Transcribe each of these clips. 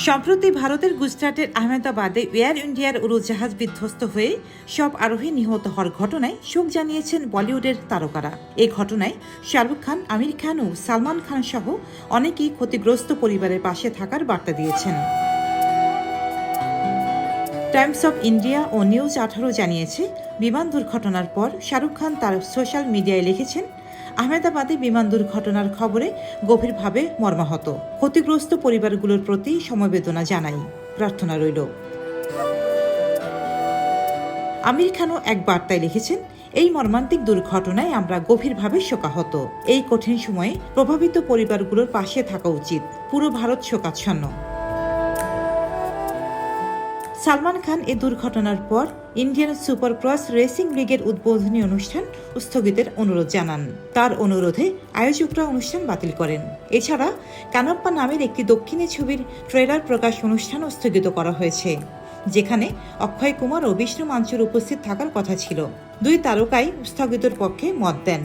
সম্প্রতি ভারতের গুজরাটের আহমেদাবাদে এয়ার ইন্ডিয়ার উড়োজাহাজ বিধ্বস্ত হয়ে সব আরোহী নিহত হওয়ার ঘটনায় শোক জানিয়েছেন বলিউডের তারকারা। এই ঘটনায় শাহরুখ খান, আমির খান ও সালমান খান সহ অনেকেই ক্ষতিগ্রস্ত পরিবারের পাশে থাকার বার্তা দিয়েছেন। টাইমস অফ ইন্ডিয়া ও নিউজ 18 জানিয়েছে, বিমান দুর্ঘটনার পর শাহরুখ খান তার সোশ্যাল মিডিয়ায় লিখেছেন, আহমেদাবাদে বিমান দুর্ঘটনার খবরে গভীরভাবে মর্মাহত। ক্ষতিগ্রস্ত পরিবারগুলোর প্রতি সমবেদনা জানাই, প্রার্থনা রইল। আমির খানও এক বার্তায় লিখেছেন, এই মর্মান্তিক দুর্ঘটনায় আমরা গভীরভাবে শোকাহত। এই কঠিন সময়ে প্রভাবিত পরিবারগুলোর পাশে থাকা উচিত। পুরো ভারত শোকাচ্ছন্ন। সালমান খান এই দুর্ঘটনার পর ইন্ডিয়ান সুপারক্রস রেসিং লিগের উদ্বোধনী অনুষ্ঠান স্থগিতের অনুরোধ জানান। তার অনুরোধে আয়োজকরা অনুষ্ঠান বাতিল করেন। এছাড়া কানাপ্পা নামের একটি দক্ষিণী ছবির ট্রেলার প্রকাশ অনুষ্ঠান স্থগিত করা হয়েছে, যেখানে অক্ষয় কুমার ও বিষ্ণু মাঞ্চুর উপস্থিত থাকার কথা ছিল। দুই তারকাই স্থগিতের পক্ষে মত দেন।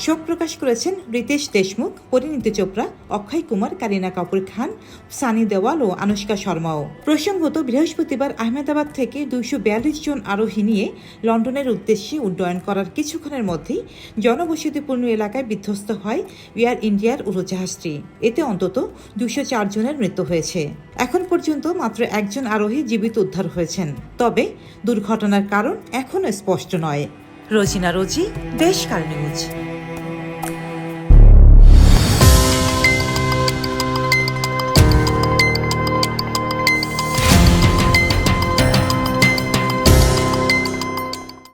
শোক প্রকাশ করেছেন রিতেশ দেশমুখ, পরিণীতি চোপড়া, অক্ষয় কুমার, কারিনা কাপুর খান, সানি দেওয়াল ও আনুষ্কা শর্মাও। প্রসঙ্গত, বৃহস্পতিবার আহমেদাবাদ থেকে 242 জন আরোহী নিয়ে লন্ডনের উদ্দেশ্যে উড্ডয়ন করার কিছুক্ষণের মধ্যেই জনবসতিপূর্ণ এলাকায় বিধ্বস্ত হয় এয়ার ইন্ডিয়ার উড়োজাহাজটি। এতে অন্তত 204 জনের মৃত্যু হয়েছে। এখন পর্যন্ত মাত্র একজন আরোহী জীবিত উদ্ধার হয়েছেন। তবে দুর্ঘটনার কারণ এখনও স্পষ্ট নয়। রোজিনা রোজি, দেশকাল নিউজ।